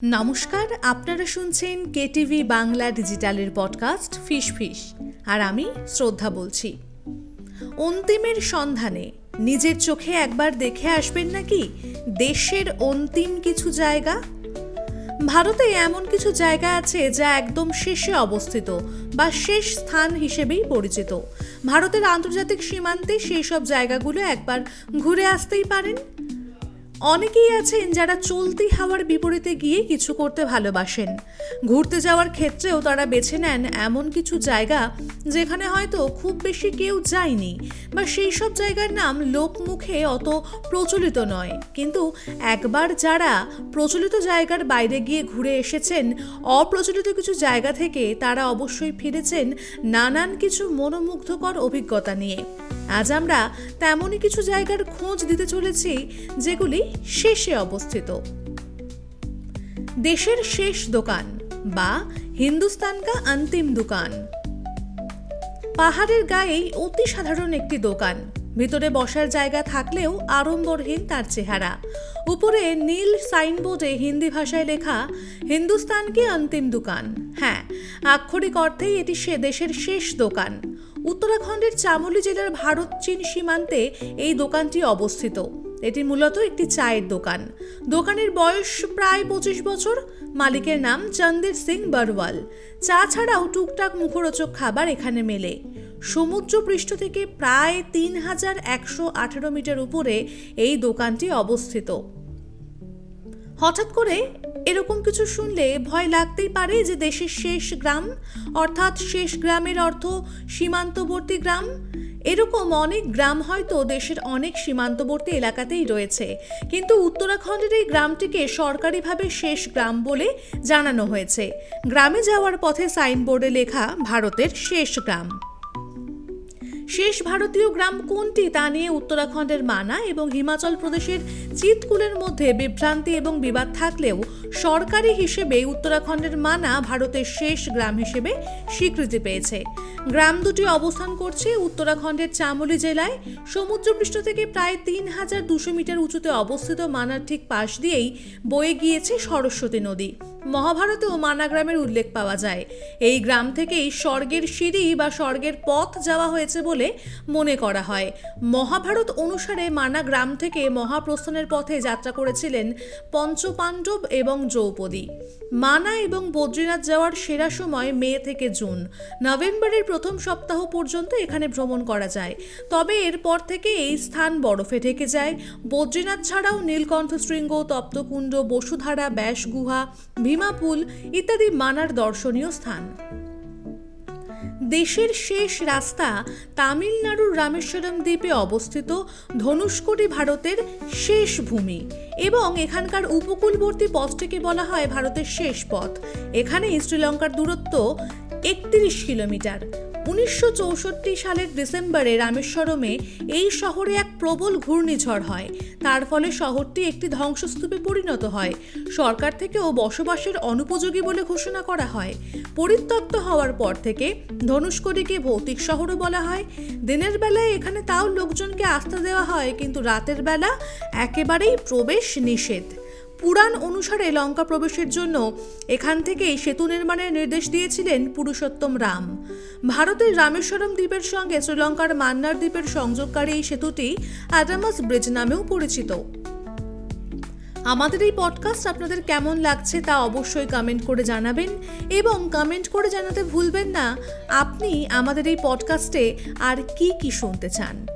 নমস্কার, আপনারা শুনছেন কেটিভি বাংলা ডিজিটালের পডকাস্ট ফিশ ফিশ, আর আমি শ্রদ্ধা বলছি। অন্তিমের সন্ধানে নিজের চোখে একবার দেখে আসবেন নাকি দেশের অন্তিম কিছু জায়গা? ভারতে এমন কিছু জায়গা আছে যা একদম শেষে অবস্থিত বা শেষ স্থান হিসেবেই পরিচিত। ভারতের আন্তর্জাতিক সীমান্তে সেই সব জায়গাগুলো একবার ঘুরে আসতেই পারেন। অনেকেই আছেন যারা চলতি হাওয়ার বিপরীতে গিয়ে কিছু করতে ভালোবাসেন। ঘুরতে যাওয়ার ক্ষেত্রেও তারা বেছে নেন এমন কিছু জায়গা যেখানে হয়তো খুব বেশি কেউ যায়নি, বা সেই সব জায়গার নাম লোকমুখে অত প্রচলিত নয়। কিন্তু একবার যারা প্রচলিত জায়গার বাইরে গিয়ে ঘুরে এসেছেন, অপ্রচলিত কিছু জায়গা থেকে তারা অবশ্যই ফিরেছেন নানান কিছু মনোমুগ্ধকর অভিজ্ঞতা নিয়ে। আজ আমরা তেমনই কিছু জায়গার খোঁজ দিতে চলেছি যেগুলি শেষে অবস্থিত। দেশের শেষ দোকান বা হিন্দুস্তান কা অন্তিম দোকান। পাহাড়ের গায়েই অতি সাধারণ একটি দোকান। ভিতরে বসার জায়গা থাকলেও আড়ম্বরহীন তার চেহারা। উপরে নীল সাইনবোর্ডে হিন্দি ভাষায় লেখা হিন্দুস্তান কি অন্তিম দোকান। হ্যাঁ, আক্ষরিক অর্থেই এটি দেশের শেষ দোকান। উত্তরাখণ্ডের চামোলি জেলার ভারত চীন সীমান্তে এই দোকানটি অবস্থিত। এটি মূলত একটি চায়ের দোকান। দোকানের বয়স প্রায় 25 বছর। মালিকের নাম চন্দের সিং বরওয়াল। চা ছাড়াও টুকটাক মুখরোচক খাবার এখানে মেলে। সমুদ্র পৃষ্ঠ থেকে প্রায় 3118 মিটার উপরে এই দোকানটি অবস্থিত। হঠাৎ করে এরকম কিছু শুনলে ভয় লাগতেই পারে যে দেশের শেষ গ্রাম, অর্থাৎ শেষ গ্রামের অর্থ সীমান্তবর্তী গ্রাম। এরকম অনেক গ্রাম হয়তো দেশের অনেক সীমান্তবর্তী এলাকাতেই রয়েছে, কিন্তু উত্তরাখণ্ডের এই গ্রামটিকে সরকারিভাবে শেষ গ্রাম বলে জানানো হয়েছে। গ্রামে যাওয়ার পথে সাইনবোর্ডে লেখা ভারতের শেষ গ্রাম। শেষ ভারতীয় গ্রাম কোনটি তা নিয়ে উত্তরাখণ্ডের মানা এবং হিমাচল প্রদেশের চিতকুলের মধ্যে বিভ্রান্তি এবং বিবাদ থাকলেও সরকারি হিসেবে উত্তরাখণ্ডের মানা ভারতের শেষ গ্রাম হিসেবে স্বীকৃতি পেয়েছে। গ্রাম দুটি অবস্থান করছে উত্তরাখণ্ডের চামোলি জেলায়। সমুদ্রপৃষ্ঠ থেকে প্রায় 3200 মিটার উঁচুতে অবস্থিত মানার ঠিক পাশ দিয়েই বয়ে গিয়েছে সরস্বতী নদী। মহাভারতেও মানা গ্রামের উল্লেখ পাওয়া যায়। এই গ্রাম থেকেই স্বর্গের সিঁড়ি বা স্বর্গের পথ যাওয়া হয়েছে বলে মনে করা হয়। মহাভারত অনুসারে মানা গ্রাম থেকে মহাপ্রস্থানের পথে যাত্রা করেছিলেন পঞ্চপাণ্ডব এবং দ্রৌপদী। মানা এবং বদ্রীনাথ যাওয়ার সেরা সময় মে থেকে জুন। নভেম্বরের প্রথম সপ্তাহ পর্যন্ত এখানে ভ্রমণ করা যায়, তবে এরপর থেকে এই স্থান বরফে ঢেকে যায়। বদ্রীনাথ ছাড়াও নীলকণ্ঠ শৃঙ্গ, তপ্তকুণ্ড, বসুধারা, ব্যাস গুহা, ভীমাপুল ইত্যাদি মানার দর্শনীয় স্থান। দেশের শেষ রাস্তা তামিলনাড়ুর রামেশ্বরম দ্বীপে অবস্থিত ধনুষ্কোটি ভারতের শেষ ভূমি এবং এখানকার উপকূলবর্তী পথটিকে বলা হয় ভারতের শেষ পথ। এখানেই শ্রীলঙ্কার দূরত্ব 31 কিলোমিটার। 1964 সালের ডিসেম্বরে রামেশ্বরমে এই শহরে এক প্রবল ঘূর্ণিঝড় হয়। তার ফলে শহরটি একটি ধ্বংসস্তূপে পরিণত হয়। সরকার থেকেও বসবাসের অনুপযোগী বলে ঘোষণা করা হয়। পরিত্যক্ত হওয়ার পর থেকে ধনুষ্কোটিকে ভৌতিক শহরও বলা হয়। দিনের বেলায় এখানে তাও লোকজনকে আস্থা দেওয়া হয়, কিন্তু রাতের বেলা একেবারেই প্রবেশ নিষেধ। পুরাণ অনুসারে লঙ্কা প্রবেশের জন্য এখান থেকেই সেতু নির্মাণের নির্দেশ দিয়েছিলেন পুরুষোত্তম রাম। ভারতের রামেশ্বরম দ্বীপের সঙ্গে শ্রীলঙ্কার মান্নার দ্বীপের সংযোগকারী এই সেতুটি অ্যাডামাস ব্রিজ নামেও পরিচিত। আমাদের এই পডকাস্ট আপনাদের কেমন লাগছে তা অবশ্যই কমেন্ট করে জানাবেন, এবং কমেন্ট করে জানাতে ভুলবেন না আপনি আমাদের এই পডকাস্টে আর কি শুনতে চান।